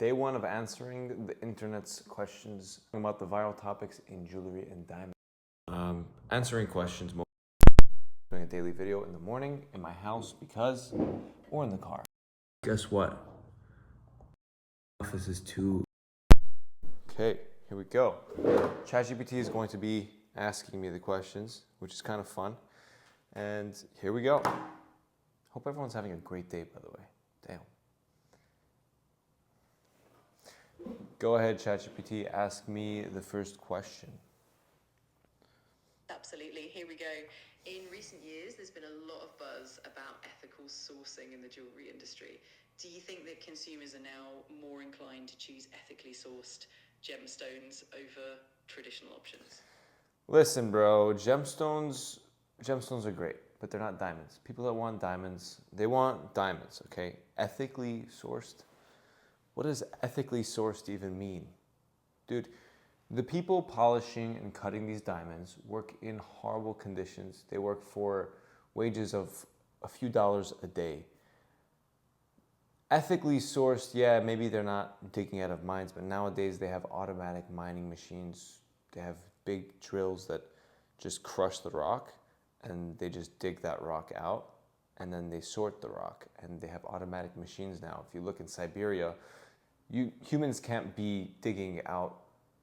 Day one of answering the internet's questions about the viral topics in jewelry and diamonds. Answering questions, doing a daily video in the morning, in my house because, or in the car. Guess what? Office is too. Okay, here we go. ChatGPT is going to be asking me the questions, which is kind of fun. And here we go. Hope everyone's having a great day, by the way. Damn. Go ahead, ChatGPT, ask me the first question. Absolutely, here we go. In recent years, there's been a lot of buzz about ethical sourcing in the jewelry industry. Do you think that consumers are now more inclined to choose ethically sourced gemstones over traditional options? Listen, bro, gemstones are great, but they're not diamonds. People that want diamonds, they want diamonds, okay? Ethically sourced. What does ethically sourced even mean? Dude, the people polishing and cutting these diamonds work in horrible conditions. They work for wages of a few dollars a day. Ethically sourced, yeah, maybe they're not digging out of mines, but nowadays they have automatic mining machines. They have big drills that just crush the rock and they just dig that rock out and then they sort the rock, and they have automatic machines now. If you look in Siberia, humans can't be digging out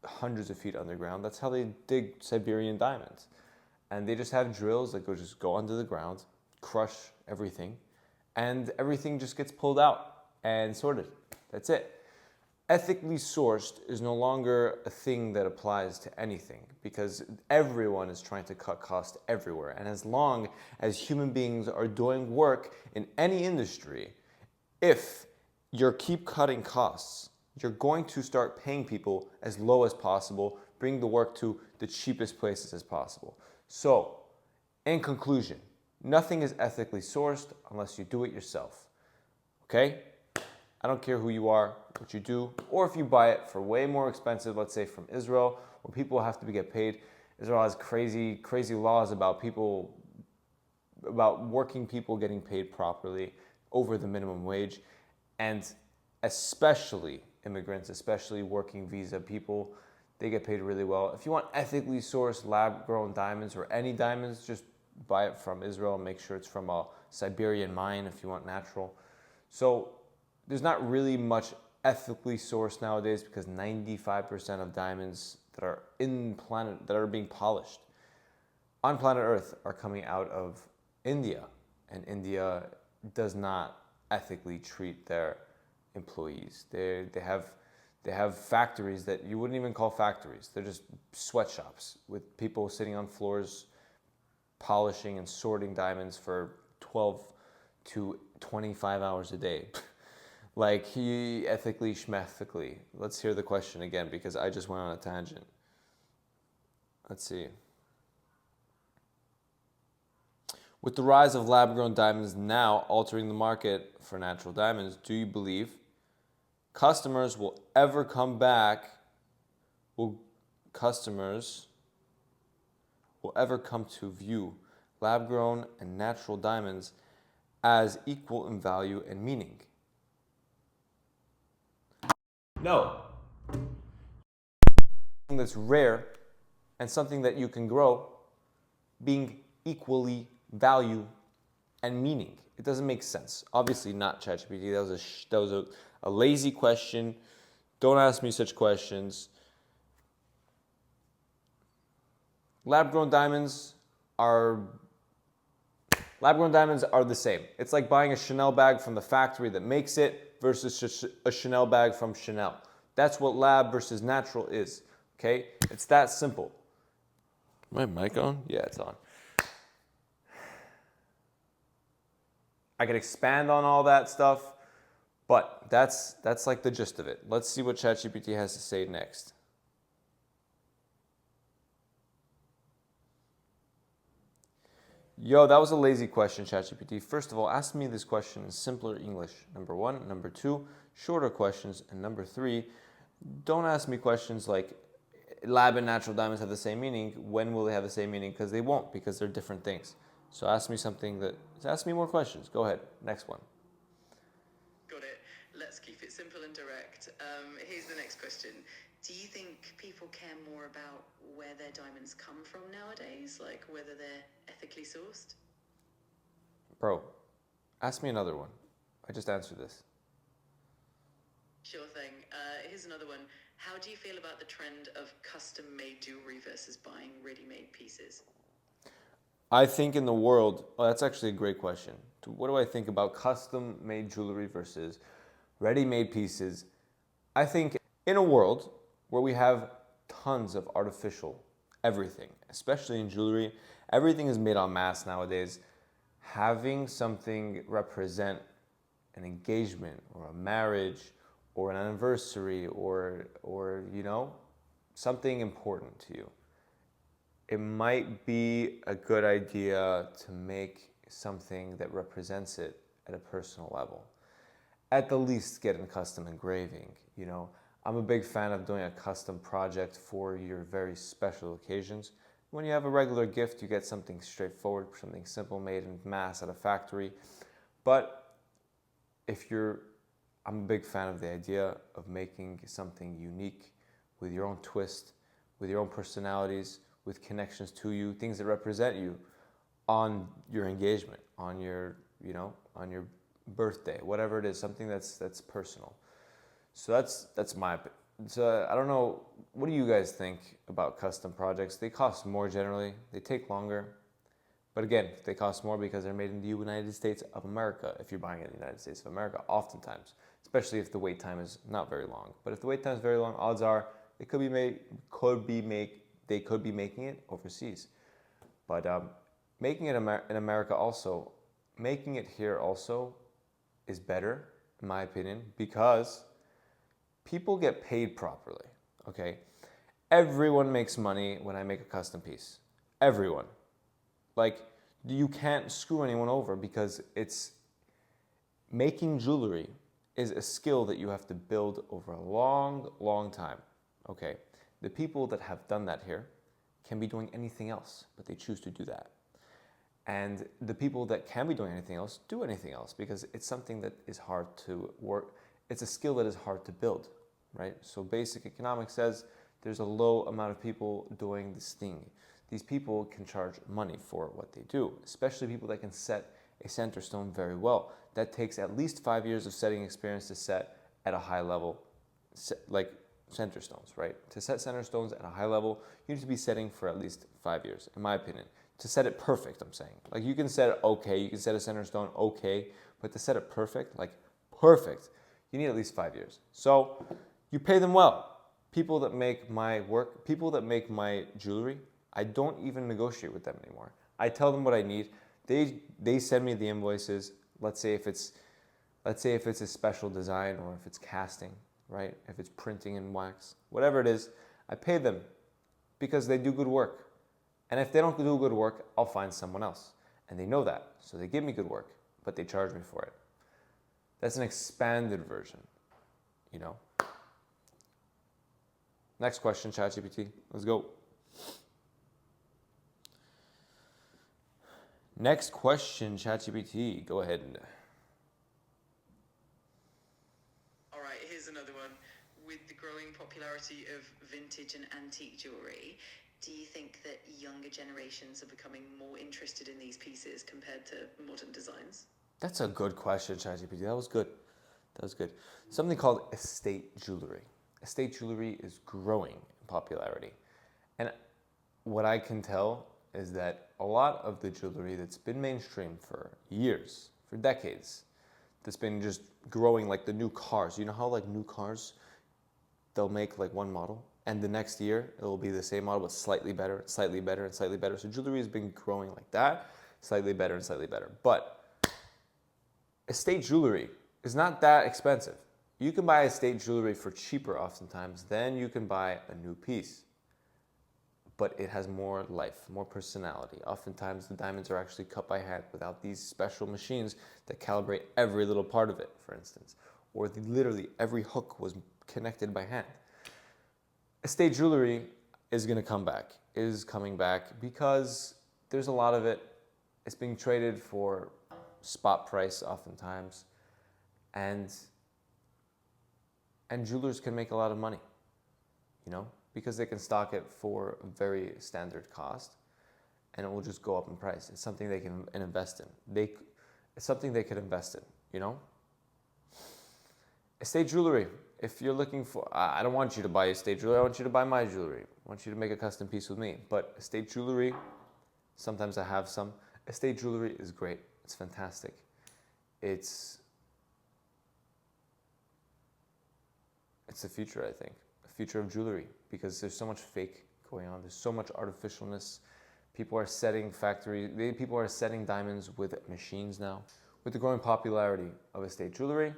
hundreds of feet underground. That's how they dig Siberian diamonds. And they just have drills that just go under the ground, crush everything, and everything just gets pulled out and sorted. That's it. Ethically sourced is no longer a thing that applies to anything because everyone is trying to cut costs everywhere. And as long as human beings are doing work in any industry, if you keep cutting costs, you're going to start paying people as low as possible, bring the work to the cheapest places as possible. So, in conclusion, nothing is ethically sourced unless you do it yourself. Okay? I don't care who you are, what you do, or if you buy it for way more expensive, let's say from Israel, where people have to get paid. Israel has crazy laws about working people getting paid properly over the minimum wage. And especially immigrants, especially working visa people, they get paid really well. If you want ethically sourced lab-grown diamonds or any diamonds, just buy it from Israel and make sure it's from a Siberian mine if you want natural. So there's not really much ethically sourced nowadays because 95% of diamonds that are being polished on planet Earth are coming out of India, and India does not ethically treat their employees. They have factories that you wouldn't even call factories. They're just sweatshops with people sitting on floors polishing and sorting diamonds for 12 to 25 hours a day. Like, ethically, schmethically. Let's hear the question again because I just went on a tangent. Let's see. With the rise of lab-grown diamonds now altering the market for natural diamonds, do you believe customers will ever come back? Will customers will ever come to view lab-grown and natural diamonds as equal in value and meaning? No. Something that's rare and something that you can grow being equally value and meaning. It doesn't make sense. Obviously not ChatGPT. That was a lazy question. Don't ask me such questions. Lab-grown diamonds are the same. It's like buying a Chanel bag from the factory that makes it versus a Chanel bag from Chanel. That's what lab versus natural is, okay? It's that simple. My mic on? Yeah, it's on. I could expand on all that stuff, but that's like the gist of it. Let's see what ChatGPT has to say next. Yo, that was a lazy question, ChatGPT. First of all, ask me this question in simpler English. Number one. Number two, shorter questions. And number three, don't ask me questions like lab and natural diamonds have the same meaning. When will they have the same meaning? Because they won't, because they're different things. So ask me more questions. Go ahead. Next one. Got it. Let's keep it simple and direct. Perfect. Here's the next question. Do you think people care more about where their diamonds come from nowadays, like whether they're ethically sourced? Bro, ask me another one. I just answered this. Sure thing. Here's another one. How do you feel about the trend of custom-made jewelry versus buying ready-made pieces? I think in the world, that's actually a great question. What do I think about custom made jewelry versus ready made pieces? I think in a world where we have tons of artificial everything, especially in jewelry, everything is made en masse nowadays. Having something represent an engagement or a marriage or an anniversary or you know, something important to you, it might be a good idea to make something that represents it at a personal level. At the least, get a custom engraving. You know, I'm a big fan of doing a custom project for your very special occasions. When you have a regular gift, you get something straightforward, something simple made in mass at a factory. But I'm a big fan of the idea of making something unique with your own twist, with your own personalities, with connections to you, things that represent you on your engagement, on your, you know, on your birthday, whatever it is, something that's personal. So that's my opinion. So I don't know, what do you guys think about custom projects? They cost more generally, they take longer. But again, they cost more because they're made in the United States of America. If you're buying it in the United States of America, oftentimes, especially if the wait time is not very long. But if the wait time is very long, odds are it they could be making it overseas. But making it in America also, making it here also is better, in my opinion, because people get paid properly, okay? Everyone makes money when I make a custom piece. Everyone. Like, you can't screw anyone over because making jewelry is a skill that you have to build over a long, long time, okay? The people that have done that here can be doing anything else, but they choose to do that. And the people that can be doing anything else do anything else because it's something that is hard to work. It's a skill that is hard to build, right? So basic economics says there's a low amount of people doing this thing. These people can charge money for what they do, especially people that can set a center stone very well. That takes at least 5 years of setting experience to set at a high level, like center stones, right? To set center stones at a high level, you need to be setting for at least 5 years, in my opinion. To set it perfect, I'm saying. Like, you can set it okay, you can set a center stone okay, but to set it perfect, like perfect, you need at least 5 years. So you pay them well. People that make my work, people that make my jewelry, I don't even negotiate with them anymore. I tell them what I need. They send me the invoices. Let's say if it's a special design or if it's casting, right? If it's printing in wax, whatever it is, I pay them because they do good work. And if they don't do good work, I'll find someone else. And they know that. So they give me good work, but they charge me for it. That's an expanded version, you know? Next question, ChatGPT. Let's go. Next question, ChatGPT. Go ahead. All right, here's another one. With the growing popularity of vintage and antique jewelry, do you think that younger generations are becoming more interested in these pieces compared to modern designs? That's a good question, ChatGPT. That was good. That was good. Something called estate jewelry. Estate jewelry is growing in popularity. And what I can tell is that a lot of the jewelry that's been mainstream for years, for decades, that's been just growing like the new cars. You know how like new cars, they'll make like one model and the next year it'll be the same model but slightly better, slightly better, and slightly better. So jewelry has been growing like that, slightly better and slightly better. But estate jewelry is not that expensive. You can buy estate jewelry for cheaper oftentimes than you can buy a new piece. But it has more life, more personality. Oftentimes the diamonds are actually cut by hand without these special machines that calibrate every little part of it, for instance. Or literally every hook was connected by hand. Estate jewelry is coming back because there's a lot of it. It's being traded for spot price oftentimes. And And jewelers can make a lot of money, you know, because they can stock it for a very standard cost and it will just go up in price. It's something they can invest in. It's something they could invest in, you know? Estate jewelry. If you're looking for, I don't want you to buy estate jewelry. I want you to buy my jewelry. I want you to make a custom piece with me. But estate jewelry, sometimes I have some. Estate jewelry is great. It's fantastic. It's the future, I think. The future of jewelry, because there's so much fake going on. There's so much artificialness. People are setting people are setting diamonds with machines now. With the growing popularity of estate jewelry,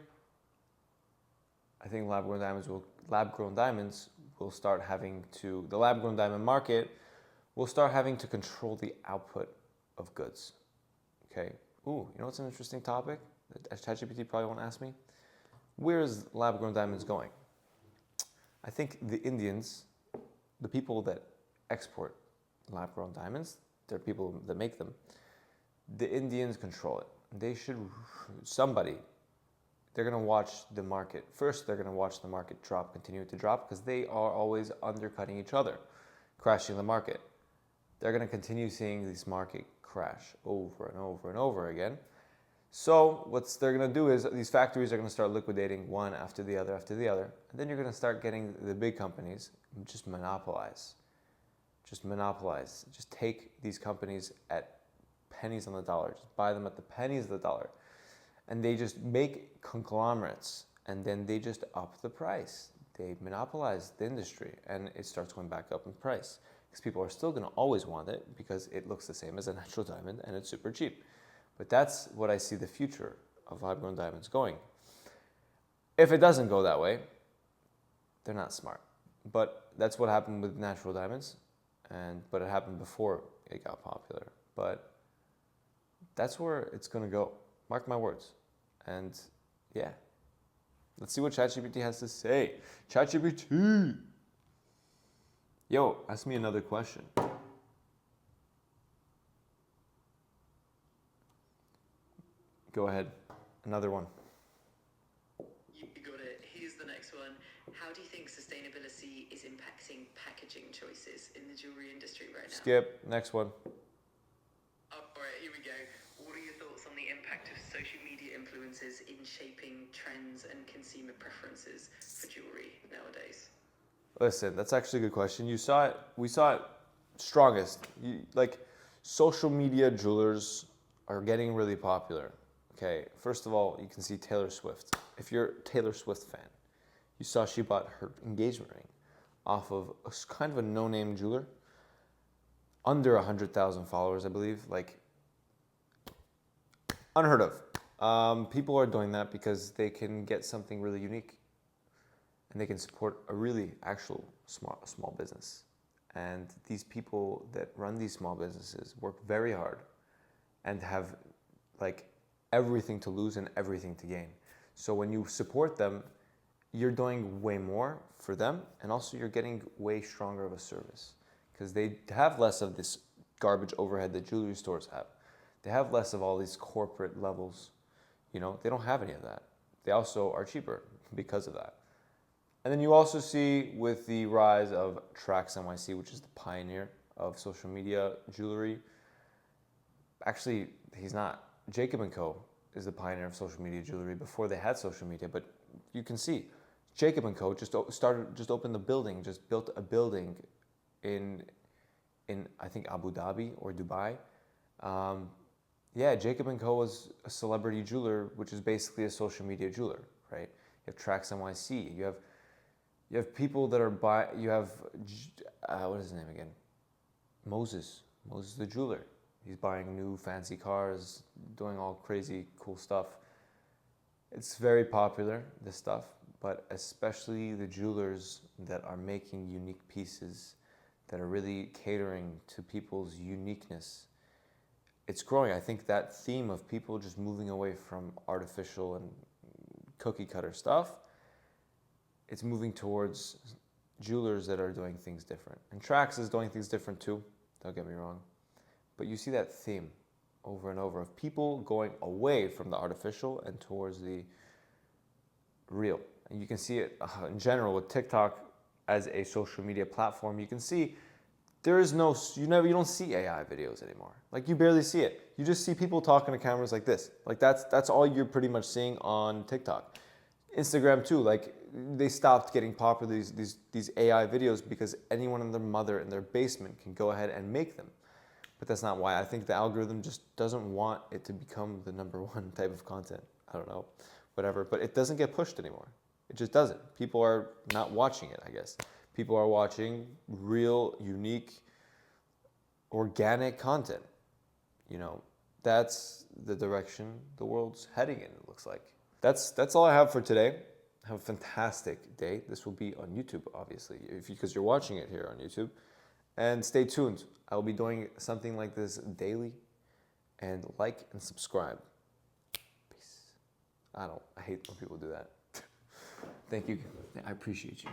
I think lab-grown diamonds will start having to, the lab-grown diamond market will start having to control the output of goods. Okay. Ooh, you know what's an interesting topic that ChatGPT probably won't ask me? Where is lab-grown diamonds going? I think the Indians, the people that export lab-grown diamonds, they're people that make them. The Indians control it. They should, they're going to watch the market. First, they're going to watch the market continue to drop, because they are always undercutting each other, crashing the market. They're going to continue seeing this market crash over and over and over again. So what they're going to do is these factories are going to start liquidating one after the other after the other. And then you're going to start getting the big companies just monopolize. Just take these companies at pennies on the dollar. Just buy them at the pennies of the dollar. And they just make conglomerates, and then they just up the price. They monopolize the industry, and it starts going back up in price. Because people are still going to always want it, because it looks the same as a natural diamond, and it's super cheap. But that's what I see the future of lab-grown diamonds going. If it doesn't go that way, they're not smart. But that's what happened with natural diamonds, but it happened before it got popular. But that's where it's going to go. Mark my words. And yeah, let's see what ChatGPT has to say. ChatGPT! Yo, ask me another question. Go ahead. Another one. You got it. Here's the next one. How do you think sustainability is impacting packaging choices in the jewelry industry right now? Skip. Next one. All right, here we go. What are your thoughts on the impact of social media influencers in shaping trends and consumer preferences for jewelry nowadays? Listen, that's actually a good question. We saw it strongest. Social media jewelers are getting really popular. Okay, first of all, you can see Taylor Swift. If you're a Taylor Swift fan, you saw she bought her engagement ring off of kind of a no-name jeweler, under 100,000 followers, I believe. Like, unheard of. People are doing that because they can get something really unique, and they can support a really actual small business. And these people that run these small businesses work very hard and have everything to lose and everything to gain. So when you support them, you're doing way more for them, and also you're getting way stronger of a service, because they have less of this garbage overhead that jewelry stores have. They have less of all these corporate levels. They don't have any of that. They also are cheaper because of that. And then you also see with the rise of Tracks NYC, which is the pioneer of social media jewelry. Actually, he's not. Jacob & Co. is the pioneer of social media jewelry before they had social media. But you can see, Jacob & Co. just opened built a building in I think Abu Dhabi or Dubai. Jacob & Co. was a celebrity jeweler, which is basically a social media jeweler, right? You have Tracks NYC. You have people that are what is his name again? Moses the jeweler. He's buying new fancy cars, doing all crazy cool stuff. It's very popular, this stuff, but especially the jewelers that are making unique pieces that are really catering to people's uniqueness. It's growing. I think that theme of people just moving away from artificial and cookie cutter stuff, it's moving towards jewelers that are doing things different. And Trax is doing things different too, don't get me wrong. But you see that theme over and over of people going away from the artificial and towards the real. and you can see it in general with TikTok as a social media platform. You can see there is no, you don't see AI videos anymore. Like, you barely see it. You just see people talking to cameras like this. Like, that's all you're pretty much seeing on TikTok. Instagram too, like, they stopped getting popular, these AI videos, because anyone and their mother in their basement can go ahead and make them. But that's not why. I think the algorithm just doesn't want it to become the #1 type of content. I don't know, whatever. But it doesn't get pushed anymore. It just doesn't. People are not watching it, I guess. People are watching real, unique, organic content. You know, that's the direction the world's heading in, it looks like. That's all I have for today. Have a fantastic day. This will be on YouTube, obviously, because you're watching it here on YouTube. And stay tuned. I will be doing something like this daily. And like and subscribe. Peace. I hate when people do that. Thank you. I appreciate you.